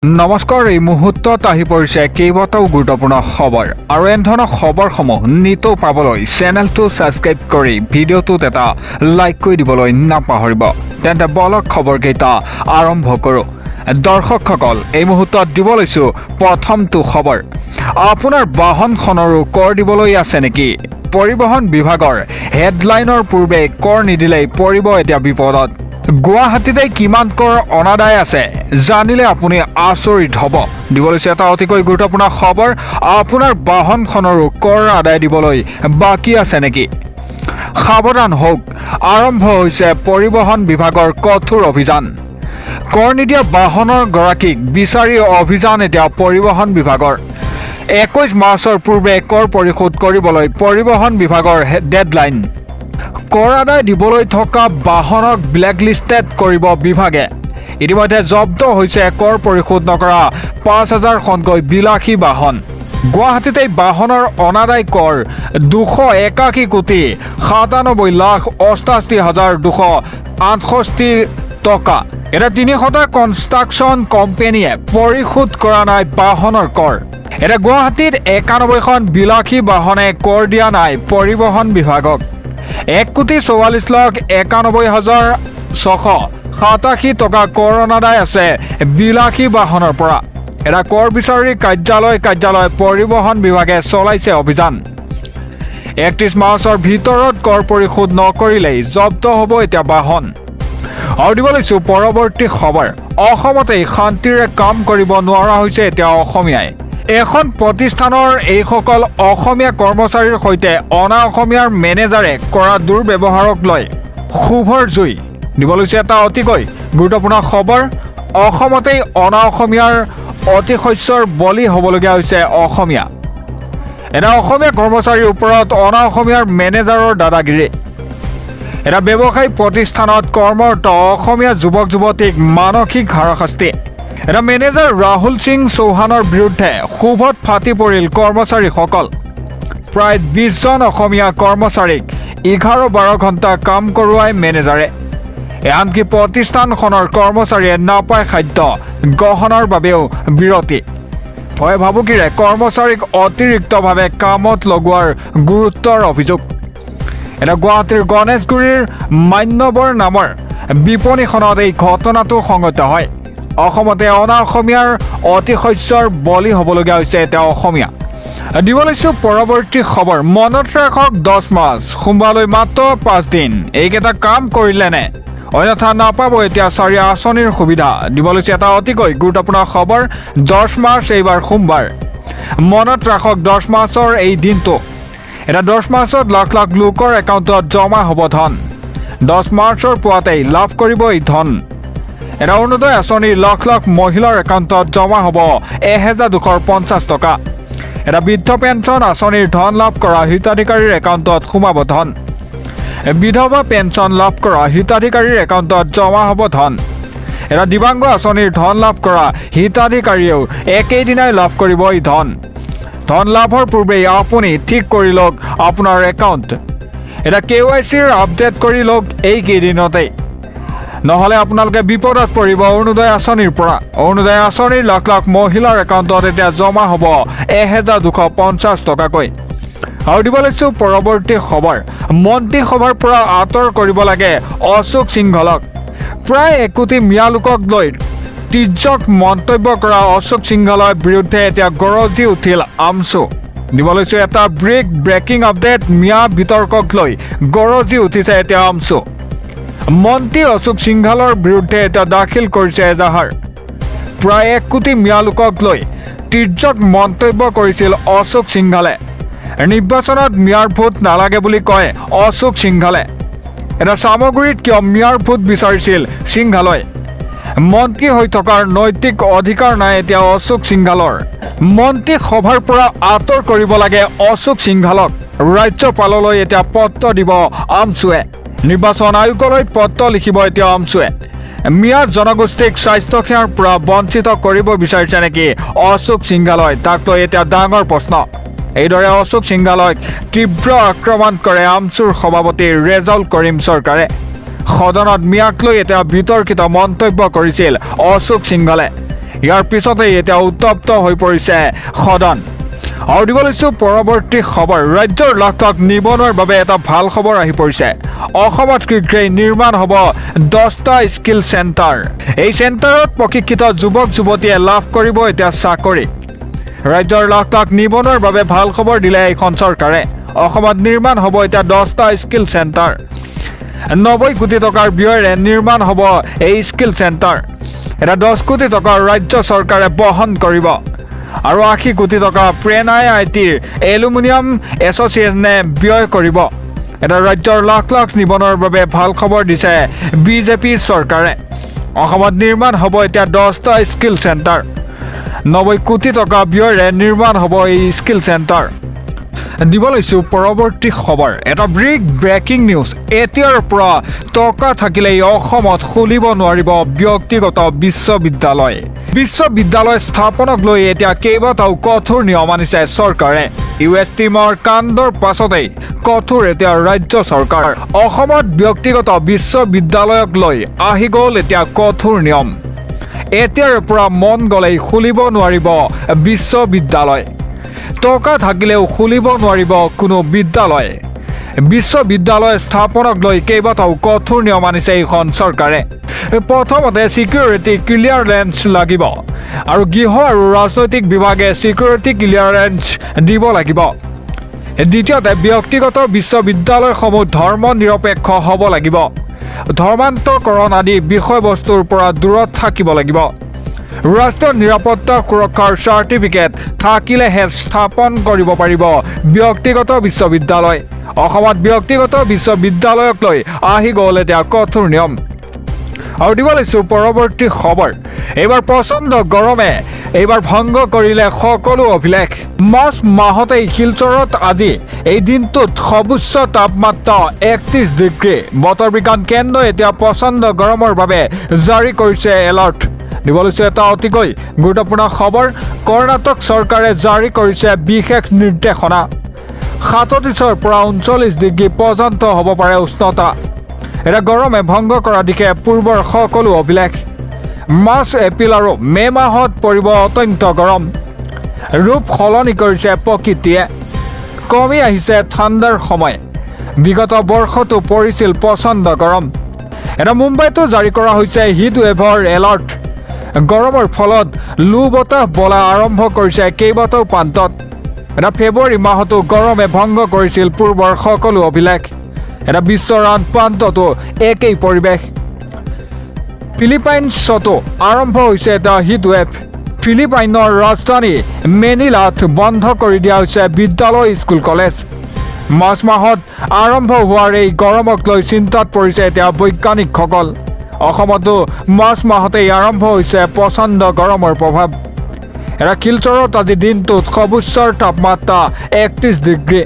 নমস্কাৰ এই মুহূৰ্তত আহি পৰিছে কেইবাটাও গুৰুত্বপূৰ্ণ খবৰ আৰু এনে ধৰণৰ খবৰসমূহ নিতৌ পাবলৈ চেনেলটো ছাবস্ক্ৰাইব কৰি ভিডিঅ'টোত এটা লাইক কৰি দিবলৈ নাপাহৰিব। তেন্তে বলক খবৰকেইটা আৰম্ভ কৰোঁ। দৰ্শকসকল এই মুহূৰ্তত দিব লৈছোঁ প্ৰথমটো খবৰ। আপোনাৰ বাহনখনৰো কৰ দিবলৈ আছে নেকি? পৰিবহণ বিভাগৰ হেডলাইনৰ পূৰ্বে কৰ নিদিলেই পৰিব এতিয়া বিপদত। গুৱাহাটীতে কিমান কৰ অনাদায় আছে জানিলে আপুনি আচৰিত হ'ব। দিব লৈছে এটা অতিকৈ গুৰুত্বপূৰ্ণ খবৰ। আপোনাৰ বাহনখনৰো কৰ আদায় দিবলৈ বাকী আছে নেকি? সাৱধান হওক, আৰম্ভ হৈছে পৰিবহণ বিভাগৰ কঠোৰ অভিযান। কৰ নিদিয়া বাহনৰ গৰাকীক বিচাৰি অভিযান এতিয়া পৰিবহণ বিভাগৰ। 21 মাৰ্চৰ পূৰ্বে কৰ পৰিশোধ কৰিবলৈ পৰিবহণ বিভাগৰ ডেডলাইন। কৰ আদায় দিবলৈ থকা বাহনক ব্লেকলিষ্টেড কৰিব বিভাগে। ইতিমধ্যে জব্দ হৈছে কৰ পৰিশোধ নকৰা 5,000খনকৈ বিলাসী বাহন। গুৱাহাটীতে বাহনৰ অনাদায় কৰ 281 কোটি 97,88,268 টকা। এতিয়া 300টা কনষ্ট্ৰাকশ্যন কোম্পানীয়ে পৰিশোধ কৰা নাই বাহনৰ কৰ। এতিয়া গুৱাহাটীত 91খন বিলাসী বাহনে কৰ দিয়া নাই পৰিবহণ বিভাগক। 1,44,91,687 টকা কৰ অনাদায় আছে বিলাসী বাহনৰ পৰা। এটা কৰ বিচাৰি কাৰ্যালয় পৰিবহণ বিভাগে চলাইছে অভিযান। 31 মাৰ্চৰ ভিতৰত কৰ পৰিশোধ নকৰিলেই জব্দ হ'ব এতিয়া বাহন। আৰু দিব লৈছোঁ পৰৱৰ্তী খবৰ। অসমতেই শান্তিৰে কাম কৰিব নোৱাৰা হৈছে এতিয়া অসমীয়াই। এখন প্ৰতিষ্ঠানৰ এইসকল অসমীয়া কৰ্মচাৰীৰ সৈতে অনা অসমীয়াৰ মেনেজাৰে কৰা দুৰ্ব্যৱহাৰক লৈ ক্ষোভৰ জুই। দিব লৈছে এটা অতিকৈ গুৰুত্বপূৰ্ণ খবৰ। অসমতেই অনা অসমীয়াৰ অতিশস্যৰ বলি হ'বলগীয়া হৈছে অসমীয়া। এটা অসমীয়া কৰ্মচাৰীৰ ওপৰত অনা অসমীয়াৰ মেনেজাৰৰ দাদাগিৰি। এটা ব্যৱসায়িক প্ৰতিষ্ঠানত কৰ্মৰত অসমীয়া যুৱক যুৱতীক মানসিক হাৰাশাস্তি। এটা মেনেজাৰ ৰাহুল সিং চৌহানৰ বিৰুদ্ধে ক্ষোভত ফাটি পৰিল কৰ্মচাৰীসকল। প্ৰায় 20জন অসমীয়া কৰ্মচাৰীক 11-12 ঘণ্টা কাম কৰোৱাই মেনেজাৰে। আনকি প্ৰতিষ্ঠানখনৰ কৰ্মচাৰীয়ে নাপায় খাদ্য গ্ৰহণৰ বাবেও বিৰতি। ভয় ভাবুকিৰে কৰ্মচাৰীক অতিৰিক্তভাৱে কামত লগোৱাৰ গুৰুত্বৰ অভিযোগ। এটা গুৱাহাটীৰ গণেশগুৰিৰ মান্যবৰ নামৰ বিপণীখনত এই ঘটনাটো সংঘটিত হয়। অসমতে অনা অসমীয়াৰ অতিশস্যৰ বলি হ'বলগীয়া হৈছে এতিয়া অসমীয়া। দিব লৈছোঁ পৰৱৰ্তী খবৰ। মনত ৰাখক 10 মাৰ্চ সোমবাৰলৈ মাত্ৰ 5 দিন। এইকেইটা কাম কৰিলেনে অন্যথা নাপাব এতিয়া 4 আঁচনিৰ সুবিধা। দিব লৈছে এটা অতিকৈ গুৰুত্বপূৰ্ণ খবৰ। 10 মাৰ্চ এইবাৰ সোমবাৰ। মনত ৰাখক 10 মাৰ্চৰ এই দিনটো। এটা 10 মাৰ্চত লাখ লাখ লোকৰ একাউণ্টত জমা হ'ব ধন। 10 মাৰ্চৰ পুৱাতেই লাভ কৰিব এই ধন। এটা অৰুণোদয় আঁচনিৰ লাখ লাখ মহিলাৰ একাউণ্টত জমা হ'ব 1,250 টকা। এটা বৃদ্ধ পেঞ্চন আঁচনিৰ ধন লাভ কৰা হিতাধিকাৰীৰ একাউণ্টত সোমাব ধন। বিধৱা পেঞ্চন লাভ কৰা হিতাধিকাৰীৰ একাউণ্টত জমা হ'ব ধন। এটা দিব্যাংগ আঁচনিৰ ধন লাভ কৰা হিতাধিকাৰীয়েও একেইদিনাই লাভ কৰিব এই ধন। ধন লাভৰ পূৰ্বেই আপুনি ঠিক কৰি লওক আপোনাৰ একাউণ্ট। এটা KYCৰ আপডেট কৰি লওক এইকেইদিনতেই, নহ'লে আপোনালোকে বিপদত পৰিব অৰুণোদয় আঁচনিৰ পৰা। অৰুণোদয় আঁচনিৰ লাখ লাখ মহিলাৰ একাউণ্টত এতিয়া জমা হ'ব 1,250 টকাকৈ। আৰু দিব লৈছোঁ পৰৱৰ্তী খবৰ। মন্ত্ৰীসভাৰ পৰা আঁতৰ কৰিব লাগে অশোক সিংঘলক। প্ৰায় 1 কোটি মিয়া লোকক লৈ তিৰ্যক মন্তব্য কৰা অশোক সিংঘলৰ বিৰুদ্ধে এতিয়া গৰজি উঠিল আমচু। দিব লৈছোঁ এটা ব্ৰেকিং আপডেট। মিয়া বিতৰ্কক লৈ গৰজি উঠিছে এতিয়া আমচু। মন্ত্ৰী অশোক সিংঘলৰ বিৰুদ্ধে এতিয়া দাখিল কৰিছে এজাহাৰ। প্ৰায় 1 কোটি মিয়া লোকক লৈ তিৰ্যক মন্তব্য কৰিছিল অশোক সিংঘলে। নিৰ্বাচনত মিয়াৰ ভোট নালাগে বুলি কয় অশোক সিংঘলে। এটা চামগুৰিত কিয় মিয়াৰ ভোট বিচাৰিছিল সিংঘালই? মন্ত্ৰী হৈ থকাৰ নৈতিক অধিকাৰ নাই এতিয়া অশোক সিংঘালৰ। মন্ত্ৰী সভাৰ পৰা আঁতৰ কৰিব লাগে অশোক সিংঘালক। ৰাজ্যপাললৈ এতিয়া পত্ৰ দিব আমচুৱে। নিৰ্বাচন আয়োগলৈ পত্ৰ লিখিব এতিয়া আমচুৱে। মিয়া জনগোষ্ঠীক স্বাস্থ্যসেৱাৰ পৰা বঞ্চিত কৰিব বিচাৰিছে নেকি অশোক সিংঘালই? তাক লৈ এতিয়া ডাঙৰ প্ৰশ্ন। এইদৰে অশোক সিংঘালক তীব্ৰ আক্ৰমণ কৰে আমচুৰ সভাপতি ৰেজাউল কৰিম চৰকাৰে। সদনত মিয়াক লৈ এতিয়া বিতৰ্কিত মন্তব্য কৰিছিল অশোক সিংঘলে। ইয়াৰ পিছতেই এতিয়া উত্তপ্ত হৈ পৰিছে সদন। আৰু দিব লৈছোঁ পৰৱৰ্তী খবৰ। ৰাজ্যৰ লাখ লাখ নিবনুৱাৰ বাবে এটা ভাল খবৰ আহি পৰিছে। অসমত শীঘ্ৰেই নিৰ্মাণ হ'ব 10টা স্কিল চেণ্টাৰ। এই চেণ্টাৰত প্ৰশিক্ষিত যুৱক যুৱতীয়ে লাভ কৰিব এতিয়া চাকৰি। ৰাজ্যৰ লাখ লাখ নিবনুৱাৰ বাবে ভাল খবৰ দিলে এইখন চৰকাৰে। অসমত নিৰ্মাণ হ'ব এতিয়া 10টা স্কিল চেণ্টাৰ। 90 কোটি টকাৰ ব্যয়েৰে নিৰ্মাণ হ'ব এই স্কিল চেণ্টাৰ। এটা 10 কোটি টকা ৰাজ্য চৰকাৰে বহন কৰিব আৰু 80 কোটি টকা প্ৰেৰণাই আইটিৰ এলুমিনিয়াম এছ'চিয়েশ্যনে ব্যয় কৰিব। এটা ৰাজ্যৰ লাখ লাখ নিবনুৱাৰ বাবে ভাল খবৰ দিছে বিজেপি চৰকাৰে। অসমত নিৰ্মাণ হ'ব এতিয়া 10টা স্কিল চেণ্টাৰ। 90 কোটি টকা ব্যয়েৰে নিৰ্মাণ হ'ব এই স্কিল চেণ্টাৰ। দিব লৈছোঁ পৰৱৰ্তী খবৰ। এটা ব্ৰেকিং নিউজ। এতিয়াৰ পৰা টকা থাকিলেই অসমত খুলিব নোৱাৰিব ব্যক্তিগত বিশ্ববিদ্যালয়। বিশ্ববিদ্যালয় স্থাপনক লৈ এতিয়া কেইবাটাও কঠোৰ নিয়ম আনিছে চৰকাৰে। US টিমৰ কাণ্ডৰ পাছতেই কঠোৰ এতিয়া ৰাজ্য চৰকাৰ। অসমত ব্যক্তিগত বিশ্ববিদ্যালয়ক লৈ আহি গ'ল এতিয়া কঠোৰ নিয়ম। এতিয়াৰ পৰা মন গ'লেই খুলিব নোৱাৰিব বিশ্ববিদ্যালয়। টকা থাকিলেও খুলিব নোৱাৰিব কোনো বিদ্যালয়। বিশ্ববিদ্যালয় স্থাপনক লৈ কেইবাটাও কঠোৰ নিয়ম আনিছে এইখন চৰকাৰে। প্ৰথমতে ছিকিউৰিটি ক্লিয়াৰেন্স লাগিব আৰু গৃহ আৰু ৰাজনৈতিক বিভাগে ছিকিউৰিটি ক্লিয়াৰেন্স দিব লাগিব। দ্বিতীয়তে ব্যক্তিগত বিশ্ববিদ্যালয়সমূহ ধৰ্ম নিৰপেক্ষ হ'ব লাগিব। ধৰ্মান্তৰকৰণ আদি বিষয়বস্তুৰ পৰা দূৰত থাকিব লাগিব। ৰাষ্ট্ৰীয় নিৰাপত্তা সুৰক্ষাৰ চাৰ্টিফিকেট থাকিলেহে স্থাপন কৰিব পাৰিব ব্যক্তিগত বিশ্ববিদ্যালয়। অসমত ব্যক্তিগত বিশ্ববিদ্যালয়ক লৈ আহি গ'ল এতিয়া কঠোৰ নিয়ম। আৰু দিব লৈছোঁ পৰৱৰ্তী খবৰ। এইবাৰ প্ৰচণ্ড গৰমে এইবাৰ ভংগ কৰিলে সকলো অভিলেখ। মাৰ্চ মাহতেই শিলচৰত আজি এই দিনটোত সৰ্বোচ্চ তাপমাত্ৰা 31 ডিগ্ৰী। বতৰ বিজ্ঞান কেন্দ্ৰই এতিয়া প্ৰচণ্ড গৰমৰ বাবে জাৰি কৰিছে এলাৰ্ট। দিব লৈছোঁ এটা অতিকৈ গুৰুত্বপূৰ্ণ খবৰ। কৰ্ণাটক চৰকাৰে জাৰি কৰিছে বিশেষ নিৰ্দেশনা। 37ৰ পৰা 39 ডিগ্ৰী পৰ্যন্ত হ'ব পাৰে উষ্ণতা। এটা গৰমে ভংগ কৰা দিশে পূৰ্বৰ সকলো অভিলেখ। মাৰ্চ এপ্ৰিল আৰু মে মাহত পৰিব অত্যন্ত গৰম। ৰূপ সলনি কৰিছে প্ৰকৃতিয়ে। কমি আহিছে ঠাণ্ডাৰ সময়। বিগত বৰ্ষতো পৰিছিল প্ৰচণ্ড গৰম। এটা মুম্বাইতো জাৰি কৰা হৈছে হিট ৱেভৰ এলাৰ্ট। গৰমৰ ফলত লু বতাহ বলা আৰম্ভ কৰিছে কেইবাটাও প্ৰান্তত। এটা ফেব্ৰুৱাৰী মাহতো গৰমে ভংগ কৰিছিল পূৰ্বৰ সকলো অভিলেখ। এটা বিশ্বৰ আন প্ৰান্ততো একেই পৰিৱেশ। ফিলিপাইনছতো আৰম্ভ হৈছে এটা হিট ৱেভ। ফিলিপাইনৰ ৰাজধানী মেনিলাত বন্ধ কৰি দিয়া হৈছে বিদ্যালয় স্কুল কলেজ। মাৰ্চ মাহত আৰম্ভ হোৱাৰ এই গৰমক লৈ চিন্তাত পৰিছে এতিয়া বৈজ্ঞানিকসকল। অসমতো মাৰ্চ মাহতেই আৰম্ভ হৈছে প্ৰচণ্ড গৰমৰ প্ৰভাৱ। এটা শিলচৰত আজি দিনটোত সৰ্বোচ্চ তাপমাত্ৰা 31 ডিগ্ৰী।